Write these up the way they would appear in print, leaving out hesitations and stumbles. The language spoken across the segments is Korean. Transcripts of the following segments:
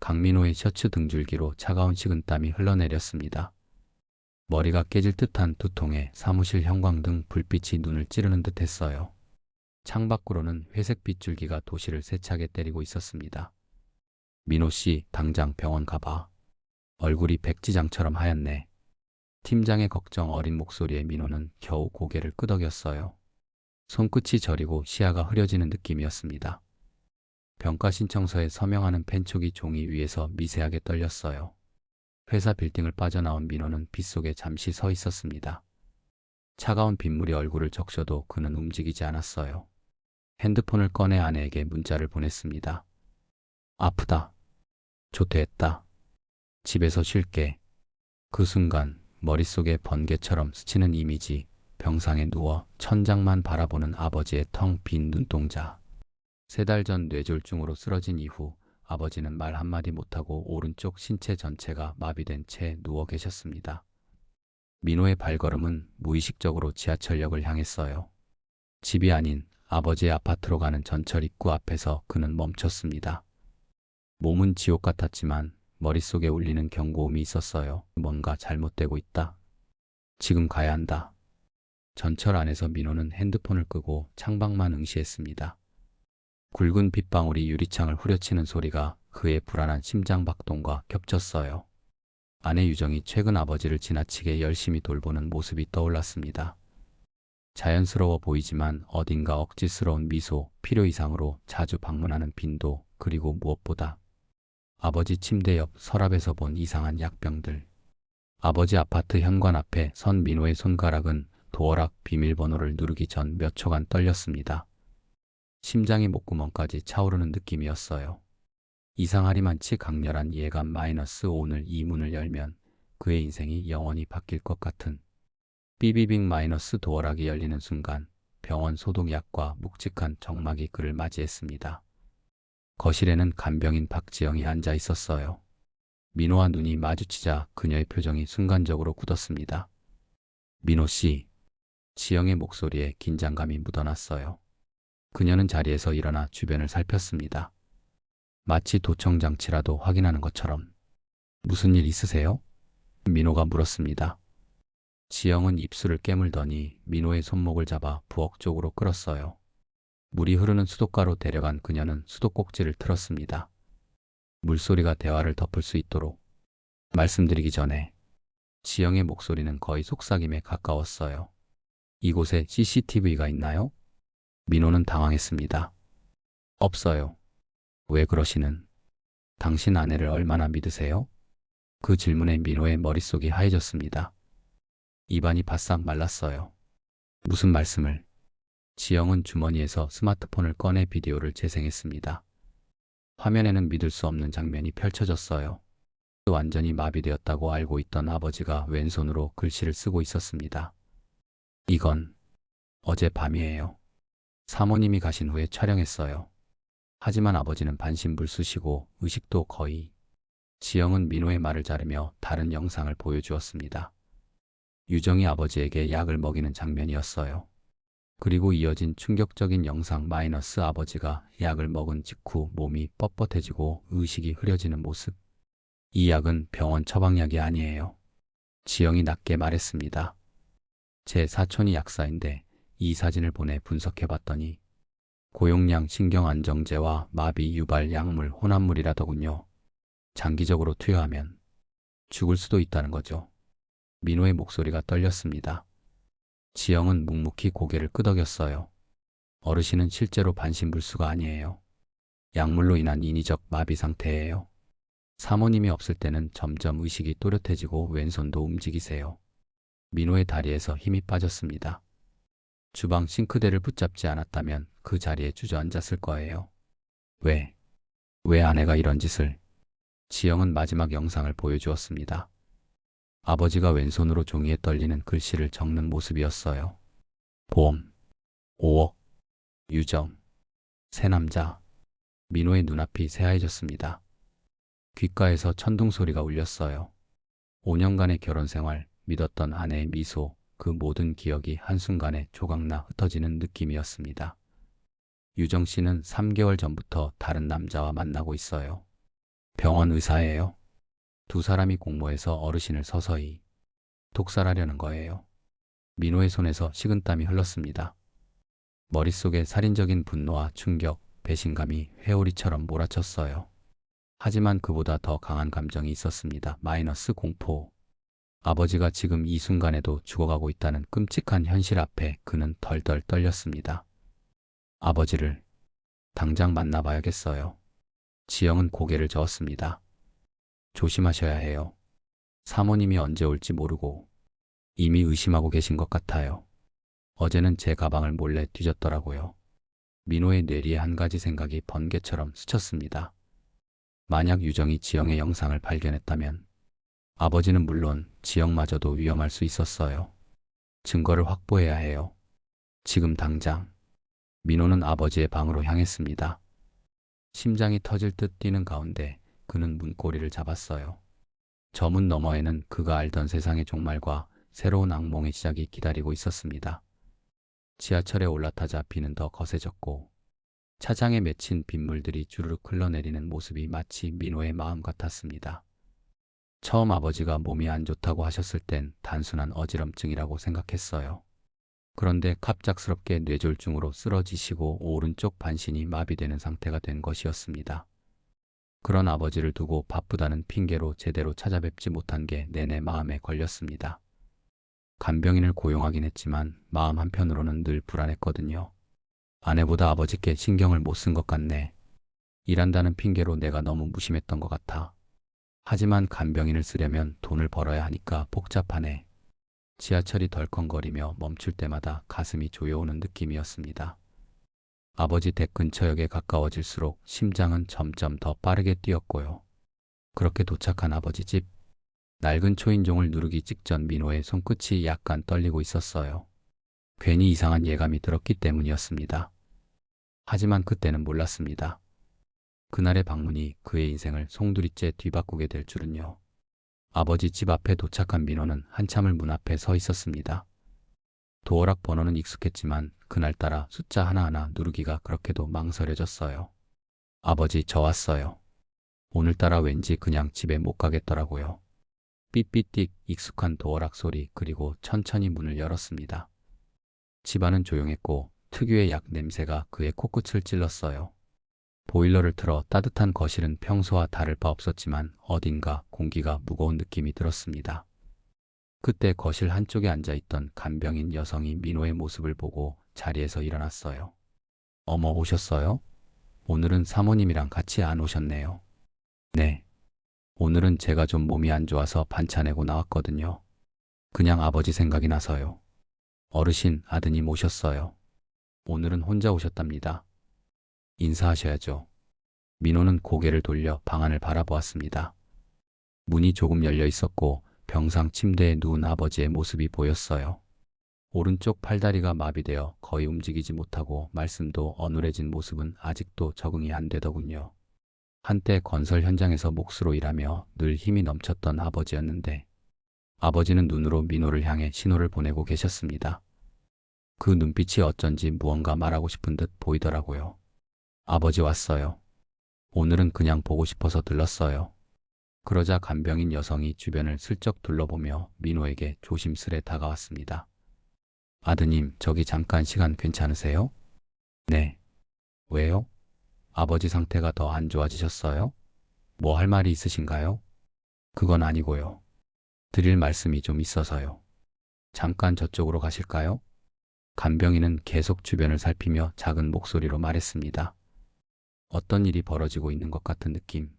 강민호의 셔츠 등줄기로 차가운 식은땀이 흘러내렸습니다. 머리가 깨질 듯한 두통에 사무실 형광등 불빛이 눈을 찌르는 듯했어요. 창밖으로는 회색 빗줄기가 도시를 세차게 때리고 있었습니다. 민호 씨, 당장 병원 가봐. 얼굴이 백지장처럼 하얗네. 팀장의 걱정 어린 목소리에 민호는 겨우 고개를 끄덕였어요. 손끝이 저리고 시야가 흐려지는 느낌이었습니다. 병가 신청서에 서명하는 펜촉이 종이 위에서 미세하게 떨렸어요. 회사 빌딩을 빠져나온 민호는 빗속에 잠시 서 있었습니다. 차가운 빗물이 얼굴을 적셔도 그는 움직이지 않았어요. 핸드폰을 꺼내 아내에게 문자를 보냈습니다. 아프다. 조퇴했다. 집에서 쉴게. 그 순간 머릿속에 번개처럼 스치는 이미지, 병상에 누워 천장만 바라보는 아버지의 텅 빈 눈동자. 3달 전 뇌졸중으로 쓰러진 이후 아버지는 말 한마디 못하고 오른쪽 신체 전체가 마비된 채 누워 계셨습니다. 민호의 발걸음은 무의식적으로 지하철역을 향했어요. 집이 아닌 아버지의 아파트로 가는 전철 입구 앞에서 그는 멈췄습니다. 몸은 지옥 같았지만 머릿속에 울리는 경고음이 있었어요. 뭔가 잘못되고 있다. 지금 가야 한다. 전철 안에서 민호는 핸드폰을 끄고 창밖만 응시했습니다. 굵은 빗방울이 유리창을 후려치는 소리가 그의 불안한 심장박동과 겹쳤어요. 아내 유정이 최근 아버지를 지나치게 열심히 돌보는 모습이 떠올랐습니다. 자연스러워 보이지만 어딘가 억지스러운 미소, 필요 이상으로 자주 방문하는 빈도, 그리고 무엇보다 아버지 침대 옆 서랍에서 본 이상한 약병들. 아버지 아파트 현관 앞에 선 민호의 손가락은 도어락 비밀번호를 누르기 전 몇 초간 떨렸습니다. 심장이 목구멍까지 차오르는 느낌이었어요. 이상하리만치 강렬한 예감 마이너스 오늘 이 문을 열면 그의 인생이 영원히 바뀔 것 같은 삐비빙 마이너스 도어락이 열리는 순간 병원 소독약과 묵직한 정막이 그를 맞이했습니다. 거실에는 간병인 박지영이 앉아 있었어요. 민호와 눈이 마주치자 그녀의 표정이 순간적으로 굳었습니다. 민호 씨, 지영의 목소리에 긴장감이 묻어났어요. 그녀는 자리에서 일어나 주변을 살폈습니다. 마치 도청장치라도 확인하는 것처럼. 무슨 일 있으세요? 민호가 물었습니다. 지영은 입술을 깨물더니 민호의 손목을 잡아 부엌 쪽으로 끌었어요. 물이 흐르는 수도가로 데려간 그녀는 수도꼭지를 틀었습니다. 물소리가 대화를 덮을 수 있도록. 말씀드리기 전에 지영의 목소리는 거의 속삭임에 가까웠어요. 이곳에 CCTV가 있나요? 민호는 당황했습니다. 없어요. 왜 그러시는? 당신 아내를 얼마나 믿으세요? 그 질문에 민호의 머릿속이 하얘졌습니다. 입안이 바싹 말랐어요. 무슨 말씀을? 지영은 주머니에서 스마트폰을 꺼내 비디오를 재생했습니다. 화면에는 믿을 수 없는 장면이 펼쳐졌어요. 완전히 마비되었다고 알고 있던 아버지가 왼손으로 글씨를 쓰고 있었습니다. 이건 어젯밤이에요. 사모님이 가신 후에 촬영했어요. 하지만 아버지는 반신불수시고 의식도 거의. 지영은 민호의 말을 자르며 다른 영상을 보여주었습니다. 유정이 아버지에게 약을 먹이는 장면이었어요. 그리고 이어진 충격적인 영상 마이너스 아버지가 약을 먹은 직후 몸이 뻣뻣해지고 의식이 흐려지는 모습. 이 약은 병원 처방약이 아니에요. 지영이 낮게 말했습니다. 제 사촌이 약사인데 이 사진을 보내 분석해봤더니 고용량 신경안정제와 마비 유발 약물 혼합물이라더군요. 장기적으로 투여하면 죽을 수도 있다는 거죠. 민호의 목소리가 떨렸습니다. 지영은 묵묵히 고개를 끄덕였어요. 어르신은 실제로 반신불수가 아니에요. 약물로 인한 인위적 마비 상태예요. 사모님이 없을 때는 점점 의식이 또렷해지고 왼손도 움직이세요. 민호의 다리에서 힘이 빠졌습니다. 주방 싱크대를 붙잡지 않았다면 그 자리에 주저앉았을 거예요. 왜 아내가 이런 짓을? 지영은 마지막 영상을 보여주었습니다. 아버지가 왼손으로 종이에 떨리는 글씨를 적는 모습이었어요. 보험 5억 유정 새 남자. 민호의 눈앞이 새하얘졌습니다. 귓가에서 천둥 소리가 울렸어요. 5년간의 결혼 생활, 믿었던 아내의 미소, 그 모든 기억이 한순간에 조각나 흩어지는 느낌이었습니다. 유정 씨는 3개월 전부터 다른 남자와 만나고 있어요. 병원 의사예요. 두 사람이 공모해서 어르신을 서서히 독살하려는 거예요. 민호의 손에서 식은땀이 흘렀습니다. 머릿속에 살인적인 분노와 충격, 배신감이 회오리처럼 몰아쳤어요. 하지만 그보다 더 강한 감정이 있었습니다. 마이너스 공포. 아버지가 지금 이 순간에도 죽어가고 있다는 끔찍한 현실 앞에 그는 덜덜 떨렸습니다. 아버지를 당장 만나봐야겠어요. 지영은 고개를 저었습니다. 조심하셔야 해요. 사모님이 언제 올지 모르고 이미 의심하고 계신 것 같아요. 어제는 제 가방을 몰래 뒤졌더라고요. 민호의 뇌리에 한 가지 생각이 번개처럼 스쳤습니다. 만약 유정이 지영의 영상을 발견했다면 아버지는 물론 지영마저도 위험할 수 있었어요. 증거를 확보해야 해요. 지금 당장. 민호는 아버지의 방으로 향했습니다. 심장이 터질 듯 뛰는 가운데 그는 문고리를 잡았어요. 저 문 너머에는 그가 알던 세상의 종말과 새로운 악몽의 시작이 기다리고 있었습니다. 지하철에 올라타자 비는 더 거세졌고 차장에 맺힌 빗물들이 주르륵 흘러내리는 모습이 마치 민호의 마음 같았습니다. 처음 아버지가 몸이 안 좋다고 하셨을 땐 단순한 어지럼증이라고 생각했어요. 그런데 갑작스럽게 뇌졸중으로 쓰러지시고 오른쪽 반신이 마비되는 상태가 된 것이었습니다. 그런 아버지를 두고 바쁘다는 핑계로 제대로 찾아뵙지 못한 게 내내 마음에 걸렸습니다. 간병인을 고용하긴 했지만 마음 한편으로는 늘 불안했거든요. 아내보다 아버지께 신경을 못 쓴 것 같네. 일한다는 핑계로 내가 너무 무심했던 것 같아. 하지만 간병인을 쓰려면 돈을 벌어야 하니까 복잡하네. 지하철이 덜컹거리며 멈출 때마다 가슴이 조여오는 느낌이었습니다. 아버지 댁 근처역에 가까워질수록 심장은 점점 더 빠르게 뛰었고요. 그렇게 도착한 아버지 집. 낡은 초인종을 누르기 직전 민호의 손끝이 약간 떨리고 있었어요. 괜히 이상한 예감이 들었기 때문이었습니다. 하지만 그때는 몰랐습니다. 그날의 방문이 그의 인생을 송두리째 뒤바꾸게 될 줄은요. 아버지 집 앞에 도착한 민호는 한참을 문 앞에 서 있었습니다. 도어락 번호는 익숙했지만 그날따라 숫자 하나하나 누르기가 그렇게도 망설여졌어요. 아버지, 저 왔어요. 오늘따라 왠지 그냥 집에 못 가겠더라고요. 삐삐띡 익숙한 도어락 소리, 그리고 천천히 문을 열었습니다. 집안은 조용했고 특유의 약 냄새가 그의 코끝을 찔렀어요. 보일러를 틀어 따뜻한 거실은 평소와 다를 바 없었지만 어딘가 공기가 무거운 느낌이 들었습니다. 그때 거실 한쪽에 앉아있던 간병인 여성이 민호의 모습을 보고 자리에서 일어났어요. 어머, 오셨어요? 오늘은 사모님이랑 같이 안 오셨네요. 네. 오늘은 제가 좀 몸이 안 좋아서 반차 내고 나왔거든요. 그냥 아버지 생각이 나서요. 어르신, 아드님 오셨어요. 오늘은 혼자 오셨답니다. 인사하셔야죠. 민호는 고개를 돌려 방 안을 바라보았습니다. 문이 조금 열려 있었고 병상 침대에 누운 아버지의 모습이 보였어요. 오른쪽 팔다리가 마비되어 거의 움직이지 못하고 말씀도 어눌해진 모습은 아직도 적응이 안 되더군요. 한때 건설 현장에서 몫으로 일하며 늘 힘이 넘쳤던 아버지였는데 아버지는 눈으로 민호를 향해 신호를 보내고 계셨습니다. 그 눈빛이 어쩐지 무언가 말하고 싶은 듯 보이더라고요. 아버지 왔어요. 오늘은 그냥 보고 싶어서 들렀어요. 그러자 간병인 여성이 주변을 슬쩍 둘러보며 민호에게 조심스레 다가왔습니다. 아드님, 저기 잠깐 시간 괜찮으세요? 네. 왜요? 아버지 상태가 더 안 좋아지셨어요? 뭐 할 말이 있으신가요? 그건 아니고요. 드릴 말씀이 좀 있어서요. 잠깐 저쪽으로 가실까요? 간병인은 계속 주변을 살피며 작은 목소리로 말했습니다. 어떤 일이 벌어지고 있는 것 같은 느낌.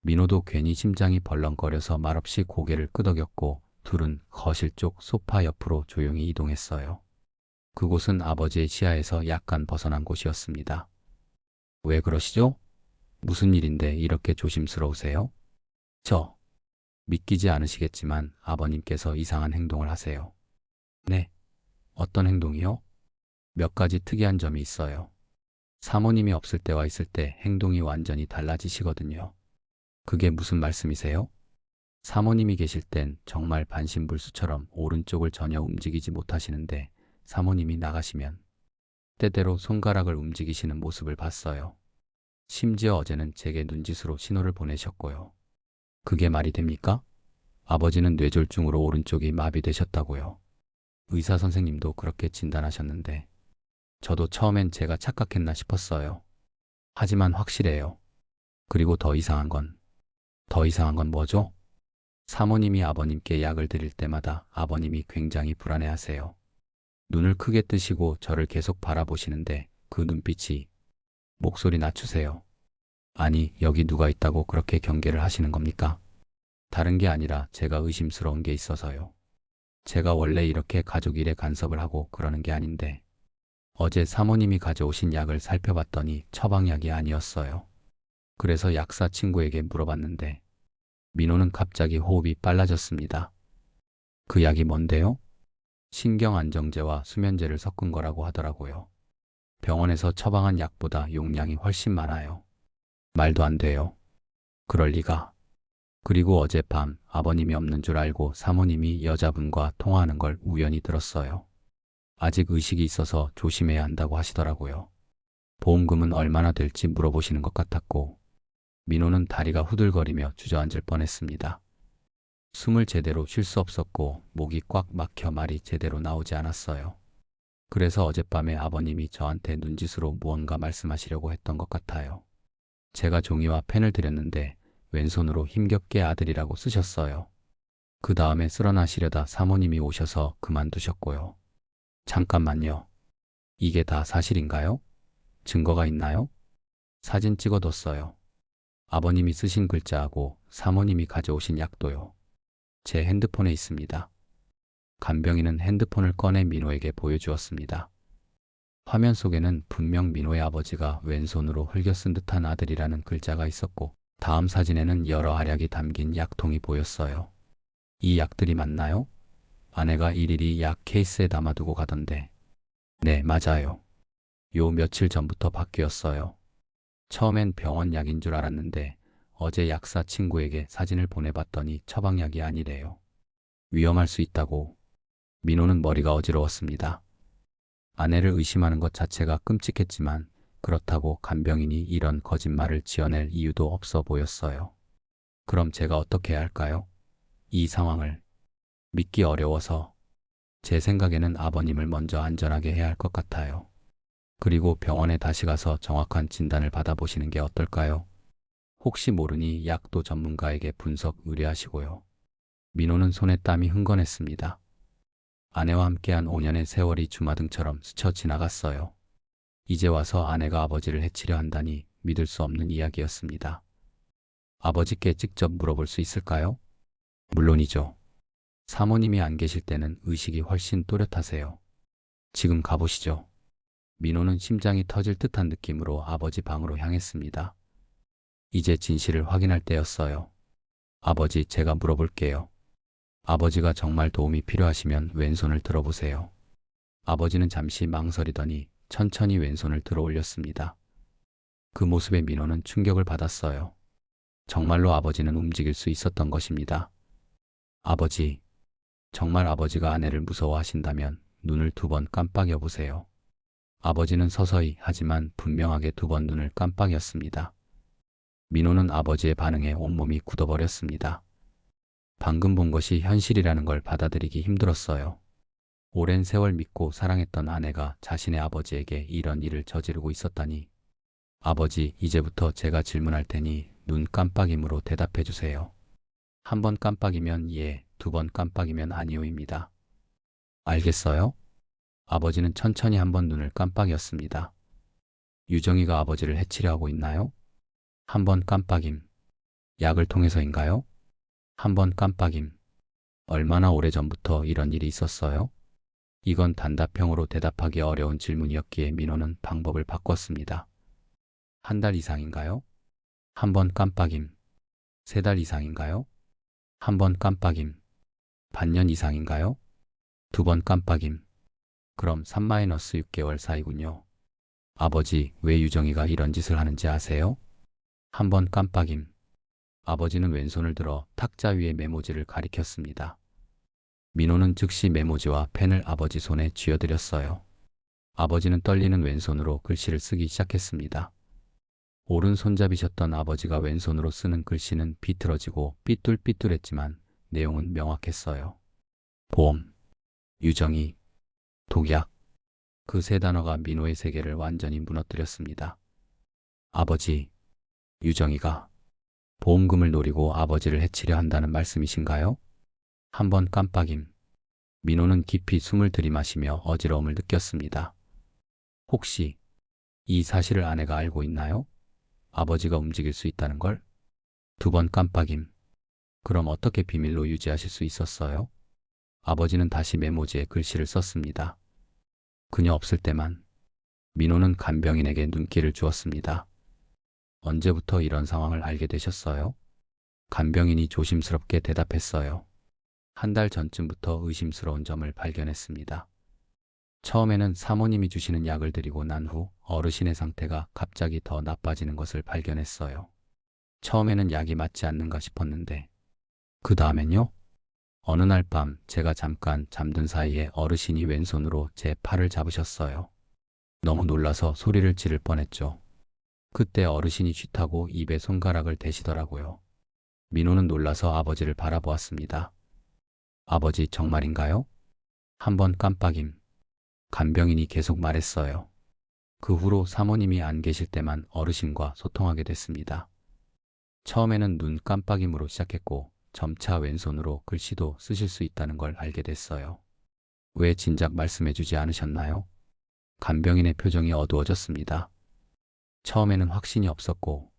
민호도 괜히 심장이 벌렁거려서 말없이 고개를 끄덕였고 둘은 거실 쪽 소파 옆으로 조용히 이동했어요. 그곳은 아버지의 시야에서 약간 벗어난 곳이었습니다. 왜 그러시죠? 무슨 일인데 이렇게 조심스러우세요? 믿기지 않으시겠지만 아버님께서 이상한 행동을 하세요. 네. 어떤 행동이요? 몇 가지 특이한 점이 있어요. 사모님이 없을 때와 있을 때 행동이 완전히 달라지시거든요. 그게 무슨 말씀이세요? 사모님이 계실 땐 정말 반신불수처럼 오른쪽을 전혀 움직이지 못하시는데 사모님이 나가시면 때때로 손가락을 움직이시는 모습을 봤어요. 심지어 어제는 제게 눈짓으로 신호를 보내셨고요. 그게 말이 됩니까? 아버지는 뇌졸중으로 오른쪽이 마비되셨다고요. 의사 선생님도 그렇게 진단하셨는데 저도 처음엔 제가 착각했나 싶었어요. 하지만 확실해요. 그리고 더 이상한 건 뭐죠? 사모님이 아버님께 약을 드릴 때마다 아버님이 굉장히 불안해하세요. 눈을 크게 뜨시고 저를 계속 바라보시는데 그 눈빛이 목소리 낮추세요. 아니, 여기 누가 있다고 그렇게 경계를 하시는 겁니까? 다른 게 아니라 제가 의심스러운 게 있어서요. 제가 원래 이렇게 가족 일에 간섭을 하고 그러는 게 아닌데 어제 사모님이 가져오신 약을 살펴봤더니 처방약이 아니었어요. 그래서 약사 친구에게 물어봤는데 민호는 갑자기 호흡이 빨라졌습니다. 그 약이 뭔데요? 신경안정제와 수면제를 섞은 거라고 하더라고요. 병원에서 처방한 약보다 용량이 훨씬 많아요. 말도 안 돼요. 그럴 리가. 그리고 어젯밤 아버님이 없는 줄 알고 사모님이 여자분과 통화하는 걸 우연히 들었어요. 아직 의식이 있어서 조심해야 한다고 하시더라고요. 보험금은 얼마나 될지 물어보시는 것 같았고 민호는 다리가 후들거리며 주저앉을 뻔했습니다. 숨을 제대로 쉴 수 없었고 목이 꽉 막혀 말이 제대로 나오지 않았어요. 그래서 어젯밤에 아버님이 저한테 눈짓으로 무언가 말씀하시려고 했던 것 같아요. 제가 종이와 펜을 드렸는데 왼손으로 힘겹게 아들이라고 쓰셨어요. 그 다음에 쓸어나시려다 사모님이 오셔서 그만두셨고요. 잠깐만요. 이게 다 사실인가요? 증거가 있나요? 사진 찍어뒀어요. 아버님이 쓰신 글자하고 사모님이 가져오신 약도요. 제 핸드폰에 있습니다. 간병인은 핸드폰을 꺼내 민호에게 보여주었습니다. 화면 속에는 분명 민호의 아버지가 왼손으로 흘겨 쓴 듯한 아들이라는 글자가 있었고 다음 사진에는 여러 알약이 담긴 약통이 보였어요. 이 약들이 맞나요? 아내가 일일이 약 케이스에 담아두고 가던데. 네, 맞아요. 요 며칠 전부터 바뀌었어요. 처음엔 병원 약인 줄 알았는데 어제 약사 친구에게 사진을 보내봤더니 처방약이 아니래요. 위험할 수 있다고. 민호는 머리가 어지러웠습니다. 아내를 의심하는 것 자체가 끔찍했지만 그렇다고 간병인이 이런 거짓말을 지어낼 이유도 없어 보였어요. 그럼 제가 어떻게 해야 할까요? 이 상황을 믿기 어려워서 제 생각에는 아버님을 먼저 안전하게 해야 할 것 같아요. 그리고 병원에 다시 가서 정확한 진단을 받아보시는 게 어떨까요? 혹시 모르니 약도 전문가에게 분석 의뢰하시고요. 민호는 손에 땀이 흥건했습니다. 아내와 함께한 5년의 세월이 주마등처럼 스쳐 지나갔어요. 이제 와서 아내가 아버지를 해치려 한다니 믿을 수 없는 이야기였습니다. 아버지께 직접 물어볼 수 있을까요? 물론이죠. 사모님이 안 계실 때는 의식이 훨씬 또렷하세요. 지금 가보시죠. 민호는 심장이 터질 듯한 느낌으로 아버지 방으로 향했습니다. 이제 진실을 확인할 때였어요. 아버지, 제가 물어볼게요. 아버지가 정말 도움이 필요하시면 왼손을 들어보세요. 아버지는 잠시 망설이더니 천천히 왼손을 들어 올렸습니다. 그 모습에 민호는 충격을 받았어요. 정말로 아버지는 움직일 수 있었던 것입니다. 아버지, 정말 아버지가 아내를 무서워하신다면 눈을 2번 깜빡여 보세요. 아버지는 서서히 하지만 분명하게 2번 눈을 깜빡였습니다. 민호는 아버지의 반응에 온몸이 굳어버렸습니다. 방금 본 것이 현실이라는 걸 받아들이기 힘들었어요. 오랜 세월 믿고 사랑했던 아내가 자신의 아버지에게 이런 일을 저지르고 있었다니. 아버지, 이제부터 제가 질문할 테니 눈 깜빡임으로 대답해 주세요. 1번 깜빡이면 예, 2번 깜빡이면 아니오입니다. 알겠어요? 아버지는 천천히 1번 눈을 깜빡였습니다. 유정이가 아버지를 해치려 하고 있나요? 1번 깜빡임. 약을 통해서인가요? 1번 깜빡임. 얼마나 오래전부터 이런 일이 있었어요? 이건 단답형으로 대답하기 어려운 질문이었기에 민호는 방법을 바꿨습니다. 1달 이상인가요? 1번 깜빡임. 3달 이상인가요? 1번 깜빡임. 반년 이상인가요? 2번 깜빡임. 그럼 3-6개월 사이군요. 아버지, 왜 유정이가 이런 짓을 하는지 아세요? 1번 깜빡임. 아버지는 왼손을 들어 탁자 위에 메모지를 가리켰습니다. 민호는 즉시 메모지와 펜을 아버지 손에 쥐어드렸어요. 아버지는 떨리는 왼손으로 글씨를 쓰기 시작했습니다. 오른손잡이셨던 아버지가 왼손으로 쓰는 글씨는 비틀어지고 삐뚤삐뚤했지만 내용은 명확했어요. 보험, 유정이, 독약. 그 세 단어가 민호의 세계를 완전히 무너뜨렸습니다. 아버지, 유정이가 보험금을 노리고 아버지를 해치려 한다는 말씀이신가요? 한 번 깜빡임. 민호는 깊이 숨을 들이마시며 어지러움을 느꼈습니다. 혹시 이 사실을 아내가 알고 있나요? 아버지가 움직일 수 있다는 걸? 두 번 깜빡임. 그럼 어떻게 비밀로 유지하실 수 있었어요? 아버지는 다시 메모지에 글씨를 썼습니다. 그녀 없을 때만. 민호는 간병인에게 눈길을 주었습니다. 언제부터 이런 상황을 알게 되셨어요? 간병인이 조심스럽게 대답했어요. 한 달 전쯤부터 의심스러운 점을 발견했습니다. 처음에는 사모님이 주시는 약을 드리고 난 후 어르신의 상태가 갑자기 더 나빠지는 것을 발견했어요. 처음에는 약이 맞지 않는가 싶었는데 그 다음엔요? 어느 날 밤 제가 잠깐 잠든 사이에 어르신이 왼손으로 제 팔을 잡으셨어요. 너무 놀라서 소리를 지를 뻔했죠. 그때 어르신이 쉿하고 입에 손가락을 대시더라고요. 민호는 놀라서 아버지를 바라보았습니다. 아버지 정말인가요? 한 번 깜빡임. 간병인이 계속 말했어요. 그 후로 사모님이 안 계실 때만 어르신과 소통하게 됐습니다. 처음에는 눈 깜빡임으로 시작했고 점차 왼손으로 글씨도 쓰실 수 있다는 걸 알게 됐어요. 왜 진작 말씀해주지 않으셨나요? 간병인의 표정이 어두워졌습니다. 처음에는 확신이 없었고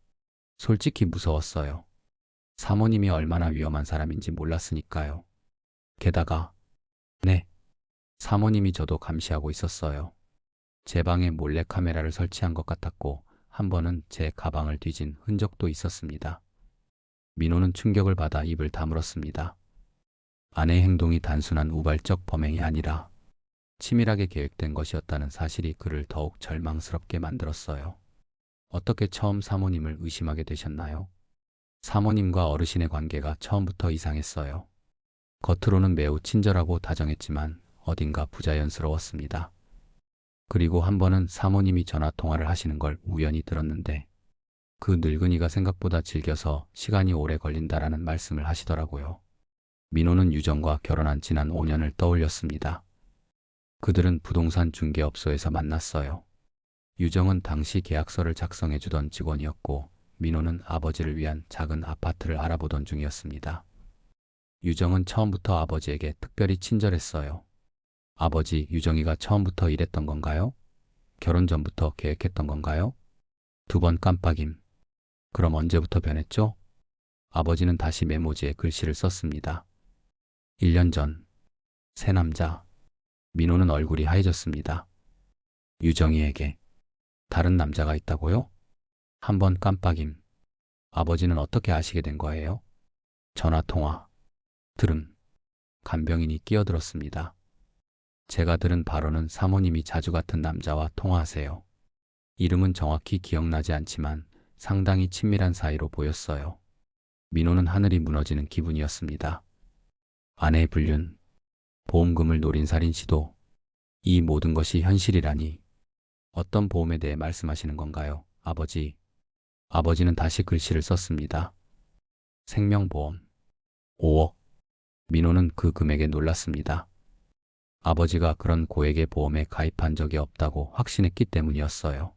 솔직히 무서웠어요. 사모님이 얼마나 위험한 사람인지 몰랐으니까요. 게다가 네, 사모님이 저도 감시하고 있었어요. 제 방에 몰래 카메라를 설치한 것 같았고 한 번은 제 가방을 뒤진 흔적도 있었습니다. 민호는 충격을 받아 입을 다물었습니다. 아내의 행동이 단순한 우발적 범행이 아니라 치밀하게 계획된 것이었다는 사실이 그를 더욱 절망스럽게 만들었어요. 어떻게 처음 사모님을 의심하게 되셨나요? 사모님과 어르신의 관계가 처음부터 이상했어요. 겉으로는 매우 친절하고 다정했지만 어딘가 부자연스러웠습니다. 그리고 한 번은 사모님이 전화 통화를 하시는 걸 우연히 들었는데 그 늙은이가 생각보다 질겨서 시간이 오래 걸린다라는 말씀을 하시더라고요. 민호는 유정과 결혼한 지난 5년을 떠올렸습니다. 그들은 부동산 중개업소에서 만났어요. 유정은 당시 계약서를 작성해 주던 직원이었고 민호는 아버지를 위한 작은 아파트를 알아보던 중이었습니다. 유정은 처음부터 아버지에게 특별히 친절했어요. 아버지, 유정이가 처음부터 이랬던 건가요? 결혼 전부터 계획했던 건가요? 두 번 깜빡임. 그럼 언제부터 변했죠? 아버지는 다시 메모지에 글씨를 썼습니다. 1년 전. 새 남자. 민호는 얼굴이 하얘졌습니다. 유정이에게 다른 남자가 있다고요? 한 번 깜빡임. 아버지는 어떻게 아시게 된 거예요? 전화통화. 들음. 간병인이 끼어들었습니다. 제가 들은 바로는 사모님이 자주 같은 남자와 통화하세요. 이름은 정확히 기억나지 않지만 상당히 친밀한 사이로 보였어요. 민호는 하늘이 무너지는 기분이었습니다. 아내의 불륜, 보험금을 노린 살인 시도, 이 모든 것이 현실이라니. 어떤 보험에 대해 말씀하시는 건가요, 아버지? 아버지는 다시 글씨를 썼습니다. 생명보험. 5억. 민호는 그 금액에 놀랐습니다. 아버지가 그런 고액의 보험에 가입한 적이 없다고 확신했기 때문이었어요.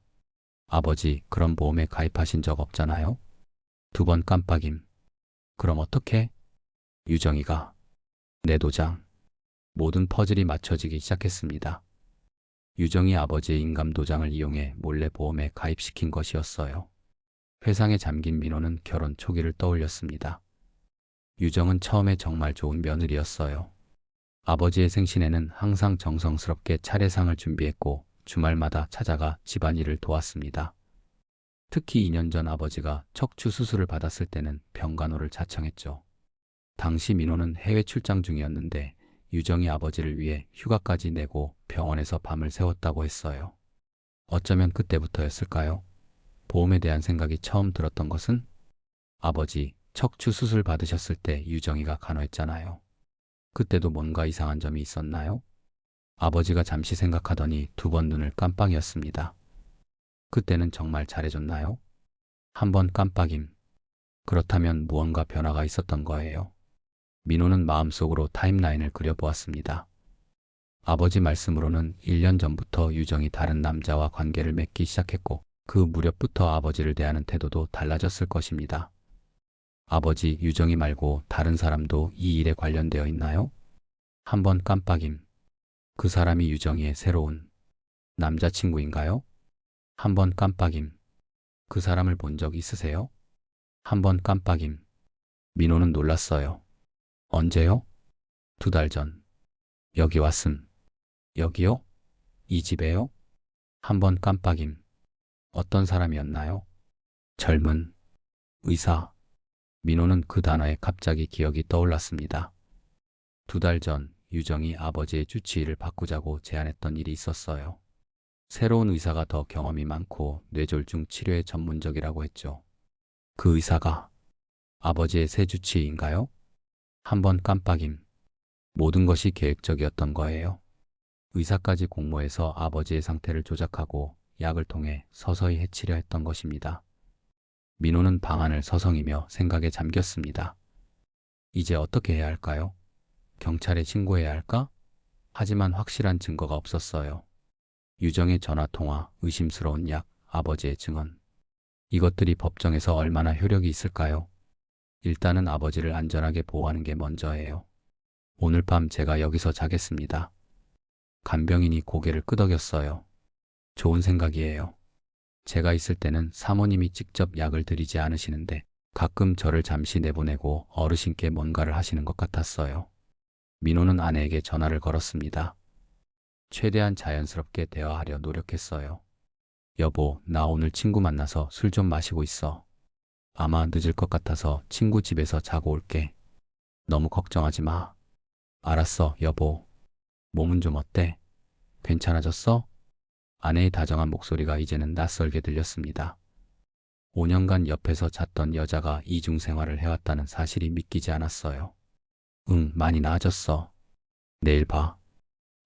아버지, 그런 보험에 가입하신 적 없잖아요? 두 번 깜빡임. 그럼 어떻게? 유정이가. 내 도장. 모든 퍼즐이 맞춰지기 시작했습니다. 유정이 아버지의 인감 도장을 이용해 몰래 보험에 가입시킨 것이었어요. 회상에 잠긴 민호는 결혼 초기를 떠올렸습니다. 유정은 처음에 정말 좋은 며느리였어요. 아버지의 생신에는 항상 정성스럽게 차례상을 준비했고 주말마다 찾아가 집안일을 도왔습니다. 특히 2년 전 아버지가 척추 수술을 받았을 때는 병간호를 자청했죠. 당시 민호는 해외 출장 중이었는데 유정이 아버지를 위해 휴가까지 내고 병원에서 밤을 새웠다고 했어요. 어쩌면 그때부터였을까요? 보험에 대한 생각이 처음 들었던 것은 아버지 척추 수술 받으셨을 때 유정이가 간호했잖아요. 그때도 뭔가 이상한 점이 있었나요? 아버지가 잠시 생각하더니 두 번 눈을 깜빡이었습니다. 그때는 정말 잘해줬나요? 한 번 깜빡임. 그렇다면 무언가 변화가 있었던 거예요. 민호는 마음속으로 타임라인을 그려보았습니다. 아버지 말씀으로는 1년 전부터 유정이 다른 남자와 관계를 맺기 시작했고 그 무렵부터 아버지를 대하는 태도도 달라졌을 것입니다. 아버지, 유정이 말고 다른 사람도 이 일에 관련되어 있나요? 한 번 깜빡임. 그 사람이 유정이의 새로운 남자친구인가요? 한 번 깜빡임. 그 사람을 본 적 있으세요? 한 번 깜빡임. 민호는 놀랐어요. 언제요? 2달 전. 여기 왔음. 여기요? 이 집에요? 한 번 깜빡임. 어떤 사람이었나요? 젊은 의사. 민호는 그 단어에 갑자기 기억이 떠올랐습니다. 2달 전 유정이 아버지의 주치의를 바꾸자고 제안했던 일이 있었어요. 새로운 의사가 더 경험이 많고 뇌졸중 치료에 전문적이라고 했죠. 그 의사가 아버지의 새 주치의인가요? 한 번 깜빡임. 모든 것이 계획적이었던 거예요. 의사까지 공모해서 아버지의 상태를 조작하고 약을 통해 서서히 해치려 했던 것입니다. 민호는 방안을 서성이며 생각에 잠겼습니다. 이제 어떻게 해야 할까요? 경찰에 신고해야 할까? 하지만 확실한 증거가 없었어요. 유정의 전화통화, 의심스러운 약, 아버지의 증언. 이것들이 법정에서 얼마나 효력이 있을까요? 일단은 아버지를 안전하게 보호하는 게 먼저예요. 오늘 밤 제가 여기서 자겠습니다. 간병인이 고개를 끄덕였어요. 좋은 생각이에요. 제가 있을 때는 사모님이 직접 약을 드리지 않으시는데 가끔 저를 잠시 내보내고 어르신께 뭔가를 하시는 것 같았어요. 민호는 아내에게 전화를 걸었습니다. 최대한 자연스럽게 대화하려 노력했어요. 여보, 나 오늘 친구 만나서 술 좀 마시고 있어. 아마 늦을 것 같아서 친구 집에서 자고 올게. 너무 걱정하지 마. 알았어, 여보. 몸은 좀 어때? 괜찮아졌어? 아내의 다정한 목소리가 이제는 낯설게 들렸습니다. 5년간 옆에서 잤던 여자가 이중 생활을 해왔다는 사실이 믿기지 않았어요. 응, 많이 나아졌어. 내일 봐.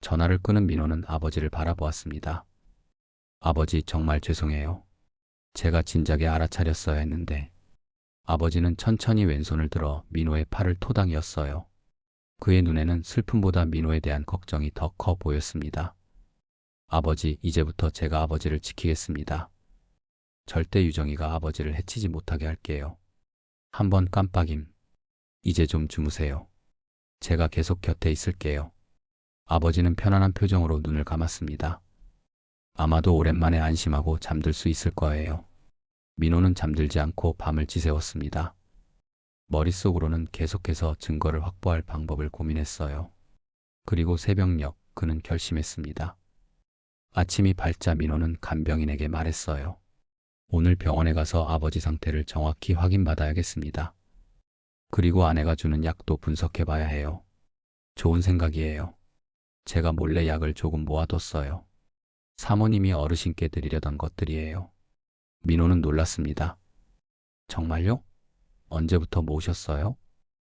전화를 끄는 민호는 아버지를 바라보았습니다. 아버지, 정말 죄송해요. 제가 진작에 알아차렸어야 했는데. 아버지는 천천히 왼손을 들어 민호의 팔을 토당이었어요. 그의 눈에는 슬픔보다 민호에 대한 걱정이 더 커 보였습니다. 아버지, 이제부터 제가 아버지를 지키겠습니다. 절대 유정이가 아버지를 해치지 못하게 할게요. 한 번 깜빡임. 이제 좀 주무세요. 제가 계속 곁에 있을게요. 아버지는 편안한 표정으로 눈을 감았습니다. 아마도 오랜만에 안심하고 잠들 수 있을 거예요. 민호는 잠들지 않고 밤을 지새웠습니다. 머릿속으로는 계속해서 증거를 확보할 방법을 고민했어요. 그리고 새벽녘 그는 결심했습니다. 아침이 밝자 민호는 간병인에게 말했어요. 오늘 병원에 가서 아버지 상태를 정확히 확인받아야겠습니다. 그리고 아내가 주는 약도 분석해봐야 해요. 좋은 생각이에요. 제가 몰래 약을 조금 모아뒀어요. 사모님이 어르신께 드리려던 것들이에요. 민호는 놀랐습니다. 정말요? 언제부터 모으셨어요?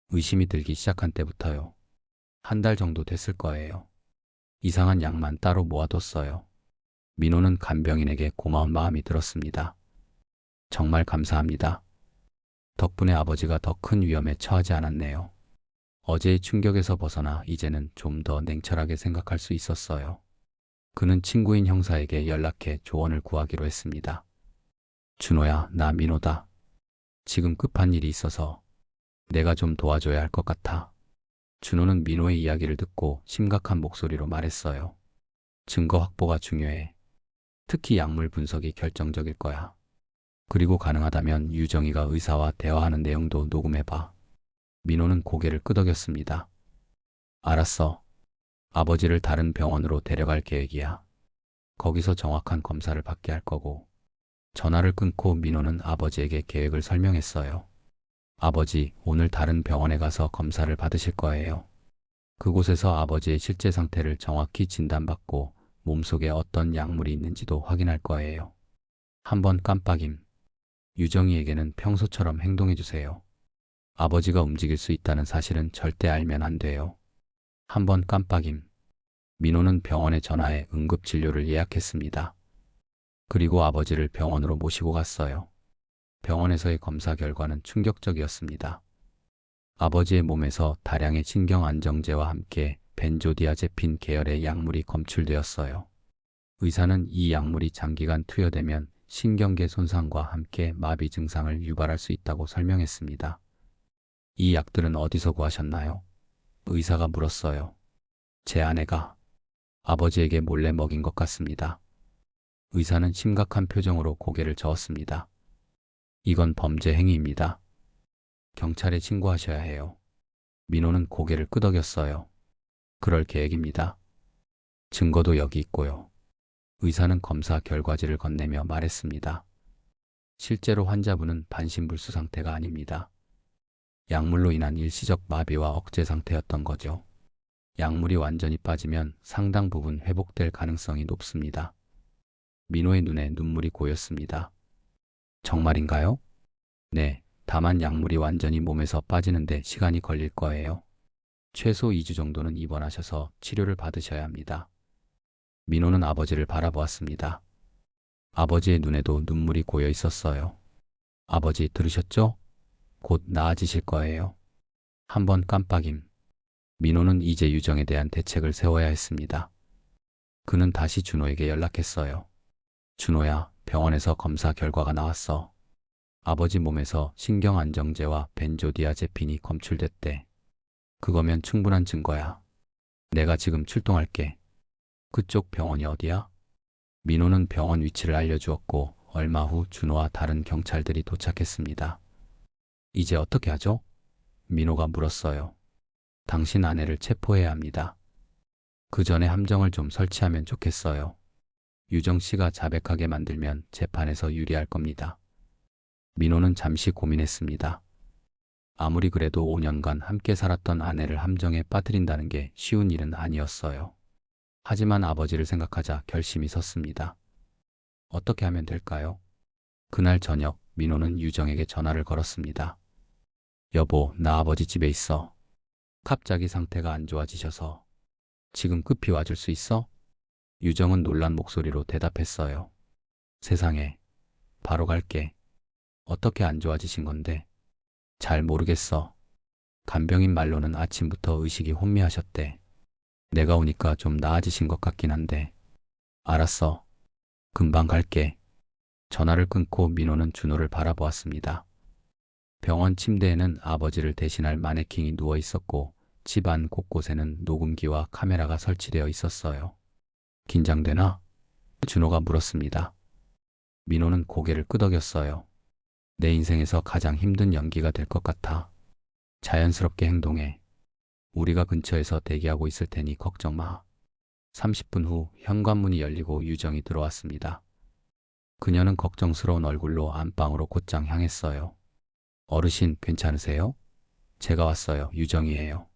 의심이 들기 시작한 때부터요. 1달 정도 됐을 거예요. 이상한 약만 따로 모아뒀어요. 민호는 간병인에게 고마운 마음이 들었습니다. 정말 감사합니다. 덕분에 아버지가 더 큰 위험에 처하지 않았네요. 어제의 충격에서 벗어나 이제는 좀 더 냉철하게 생각할 수 있었어요. 그는 친구인 형사에게 연락해 조언을 구하기로 했습니다. 준호야, 나 민호다. 지금 급한 일이 있어서 내가 좀 도와줘야 할 것 같아. 준호는 민호의 이야기를 듣고 심각한 목소리로 말했어요. 증거 확보가 중요해. 특히 약물 분석이 결정적일 거야. 그리고 가능하다면 유정이가 의사와 대화하는 내용도 녹음해봐. 민호는 고개를 끄덕였습니다. 알았어. 아버지를 다른 병원으로 데려갈 계획이야. 거기서 정확한 검사를 받게 할 거고. 전화를 끊고 민호는 아버지에게 계획을 설명했어요. 아버지, 오늘 다른 병원에 가서 검사를 받으실 거예요. 그곳에서 아버지의 실제 상태를 정확히 진단받고 몸속에 어떤 약물이 있는지도 확인할 거예요. 한 번 깜빡임. 유정이에게는 평소처럼 행동해주세요. 아버지가 움직일 수 있다는 사실은 절대 알면 안 돼요. 한 번 깜빡임. 민호는 병원에 전화해 응급진료를 예약했습니다. 그리고 아버지를 병원으로 모시고 갔어요. 병원에서의 검사 결과는 충격적이었습니다. 아버지의 몸에서 다량의 신경안정제와 함께 벤조디아제핀 계열의 약물이 검출되었어요. 의사는 이 약물이 장기간 투여되면 신경계 손상과 함께 마비 증상을 유발할 수 있다고 설명했습니다. 이 약들은 어디서 구하셨나요? 의사가 물었어요. 제 아내가 아버지에게 몰래 먹인 것 같습니다. 의사는 심각한 표정으로 고개를 저었습니다. 이건 범죄 행위입니다. 경찰에 신고하셔야 해요. 민호는 고개를 끄덕였어요. 그럴 계획입니다. 증거도 여기 있고요. 의사는 검사 결과지를 건네며 말했습니다. 실제로 환자분은 반신불수 상태가 아닙니다. 약물로 인한 일시적 마비와 억제 상태였던 거죠. 약물이 완전히 빠지면 상당 부분 회복될 가능성이 높습니다. 민호의 눈에 눈물이 고였습니다. 정말인가요? 네, 다만 약물이 완전히 몸에서 빠지는데 시간이 걸릴 거예요. 최소 2주 정도는 입원하셔서 치료를 받으셔야 합니다. 민호는 아버지를 바라보았습니다. 아버지의 눈에도 눈물이 고여 있었어요. 아버지 들으셨죠? 곧 나아지실 거예요. 한 번 깜빡임. 민호는 이제 유정에 대한 대책을 세워야 했습니다. 그는 다시 준호에게 연락했어요. 준호야, 병원에서 검사 결과가 나왔어. 아버지 몸에서 신경안정제와 벤조디아제핀이 검출됐대. 그거면 충분한 증거야. 내가 지금 출동할게. 그쪽 병원이 어디야? 민호는 병원 위치를 알려주었고 얼마 후 준호와 다른 경찰들이 도착했습니다. 이제 어떻게 하죠? 민호가 물었어요. 당신 아내를 체포해야 합니다. 그 전에 함정을 좀 설치하면 좋겠어요. 유정 씨가 자백하게 만들면 재판에서 유리할 겁니다. 민호는 잠시 고민했습니다. 아무리 그래도 5년간 함께 살았던 아내를 함정에 빠뜨린다는 게 쉬운 일은 아니었어요. 하지만 아버지를 생각하자 결심이 섰습니다. 어떻게 하면 될까요? 그날 저녁 민호는 유정에게 전화를 걸었습니다. 여보, 나 아버지 집에 있어. 갑자기 상태가 안 좋아지셔서. 지금 급히 와줄 수 있어? 유정은 놀란 목소리로 대답했어요. 세상에, 바로 갈게. 어떻게 안 좋아지신 건데? 잘 모르겠어. 간병인 말로는 아침부터 의식이 혼미하셨대. 내가 오니까 좀 나아지신 것 같긴 한데. 알았어. 금방 갈게. 전화를 끊고 민호는 준호를 바라보았습니다. 병원 침대에는 아버지를 대신할 마네킹이 누워 있었고 집안 곳곳에는 녹음기와 카메라가 설치되어 있었어요. 긴장되나? 준호가 물었습니다. 민호는 고개를 끄덕였어요. 내 인생에서 가장 힘든 연기가 될 것 같아. 자연스럽게 행동해. 우리가 근처에서 대기하고 있을 테니 걱정 마. 30분 후 현관문이 열리고 유정이 들어왔습니다. 그녀는 걱정스러운 얼굴로 안방으로 곧장 향했어요. 어르신 괜찮으세요? 제가 왔어요. 유정이에요.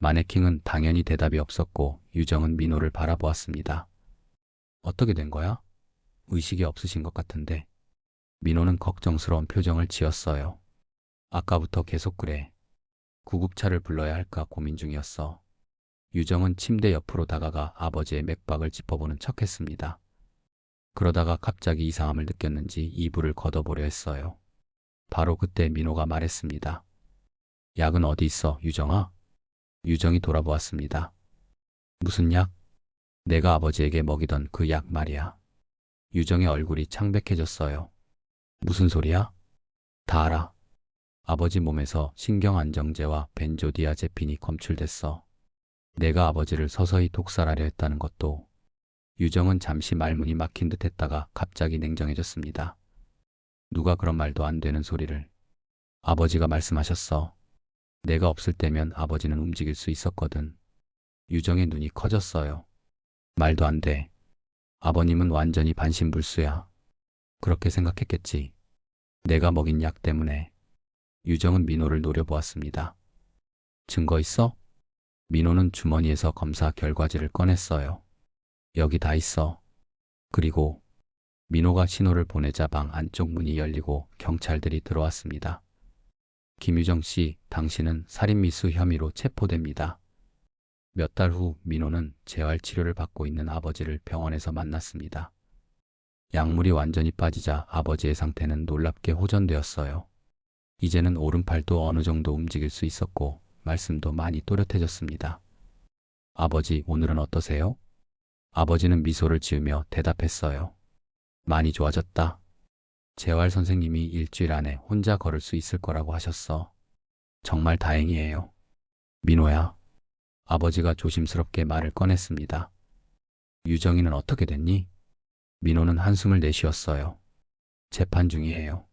마네킹은 당연히 대답이 없었고 유정은 민호를 바라보았습니다. 어떻게 된 거야? 의식이 없으신 것 같은데. 민호는 걱정스러운 표정을 지었어요. 아까부터 계속 그래. 구급차를 불러야 할까 고민 중이었어. 유정은 침대 옆으로 다가가 아버지의 맥박을 짚어보는 척했습니다. 그러다가 갑자기 이상함을 느꼈는지 이불을 걷어보려 했어요. 바로 그때 민호가 말했습니다. 약은 어디 있어, 유정아? 유정이 돌아보았습니다. 무슨 약? 내가 아버지에게 먹이던 그 약 말이야. 유정의 얼굴이 창백해졌어요. 무슨 소리야? 다 알아. 아버지 몸에서 신경안정제와 벤조디아제핀이 검출됐어. 내가 아버지를 서서히 독살하려 했다는 것도. 유정은 잠시 말문이 막힌 듯 했다가 갑자기 냉정해졌습니다. 누가 그런 말도 안 되는 소리를. 아버지가 말씀하셨어. 내가 없을 때면 아버지는 움직일 수 있었거든. 유정의 눈이 커졌어요. 말도 안 돼. 아버님은 완전히 반신불수야. 그렇게 생각했겠지. 내가 먹인 약 때문에. 유정은 민호를 노려보았습니다. 증거 있어? 민호는 주머니에서 검사 결과지를 꺼냈어요. 여기 다 있어. 그리고 민호가 신호를 보내자 방 안쪽 문이 열리고 경찰들이 들어왔습니다. 김유정 씨, 당신은 살인미수 혐의로 체포됩니다. 몇 달 후 민호는 재활치료를 받고 있는 아버지를 병원에서 만났습니다. 약물이 완전히 빠지자 아버지의 상태는 놀랍게 호전되었어요. 이제는 오른팔도 어느 정도 움직일 수 있었고 말씀도 많이 또렷해졌습니다. 아버지, 오늘은 어떠세요? 아버지는 미소를 지으며 대답했어요. 많이 좋아졌다. 재활 선생님이 일주일 안에 혼자 걸을 수 있을 거라고 하셨어. 정말 다행이에요. 민호야. 아버지가 조심스럽게 말을 꺼냈습니다. 유정이는 어떻게 됐니? 민호는 한숨을 내쉬었어요. 재판 중이에요.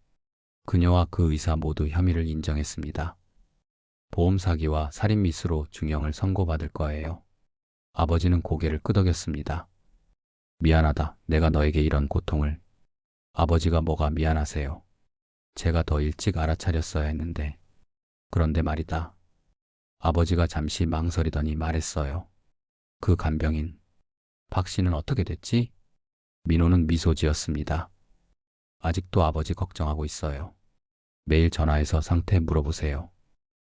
그녀와 그 의사 모두 혐의를 인정했습니다. 보험 사기와 살인 미수로 중형을 선고받을 거예요. 아버지는 고개를 끄덕였습니다. 미안하다. 내가 너에게 이런 고통을. 아버지가 뭐가 미안하세요. 제가 더 일찍 알아차렸어야 했는데. 그런데 말이다. 아버지가 잠시 망설이더니 말했어요. 그 간병인. 박 씨는 어떻게 됐지? 민호는 미소 지었습니다. 아직도 아버지 걱정하고 있어요. 매일 전화해서 상태 물어보세요.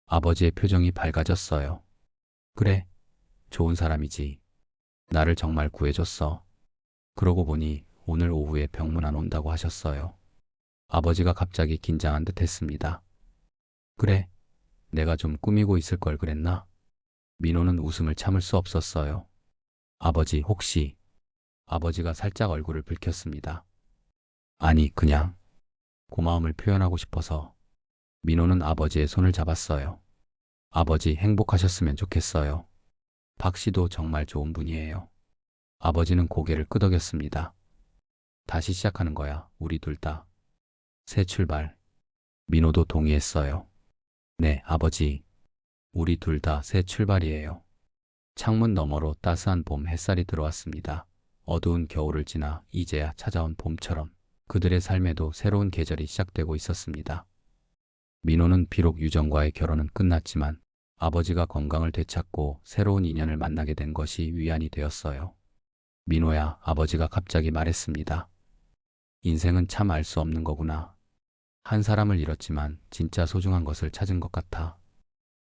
아버지의 표정이 밝아졌어요. 그래, 좋은 사람이지. 나를 정말 구해줬어. 그러고 보니 오늘 오후에 병문안 온다고 하셨어요. 아버지가 갑자기 긴장한 듯 했습니다. 그래, 내가 좀 꾸미고 있을 걸 그랬나? 민호는 웃음을 참을 수 없었어요. 아버지, 혹시... 아버지가 살짝 얼굴을 붉혔습니다. 아니, 그냥 고마움을 표현하고 싶어서. 민호는 아버지의 손을 잡았어요. 아버지, 행복하셨으면 좋겠어요. 박 씨도 정말 좋은 분이에요. 아버지는 고개를 끄덕였습니다. 다시 시작하는 거야, 우리 둘 다. 새 출발. 민호도 동의했어요. 네, 아버지. 우리 둘 다 새 출발이에요. 창문 너머로 따스한 봄 햇살이 들어왔습니다. 어두운 겨울을 지나 이제야 찾아온 봄처럼 그들의 삶에도 새로운 계절이 시작되고 있었습니다. 민호는 비록 유정과의 결혼은 끝났지만 아버지가 건강을 되찾고 새로운 인연을 만나게 된 것이 위안이 되었어요. 민호야, 아버지가 갑자기 말했습니다. 인생은 참 알 수 없는 거구나. 한 사람을 잃었지만 진짜 소중한 것을 찾은 것 같아.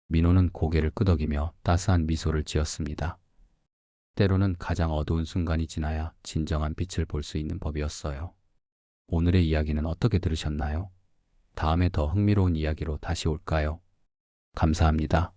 민호는 고개를 끄덕이며 따스한 미소를 지었습니다. 때로는 가장 어두운 순간이 지나야 진정한 빛을 볼 수 있는 법이었어요. 오늘의 이야기는 어떻게 들으셨나요? 다음에 더 흥미로운 이야기로 다시 올까요? 감사합니다.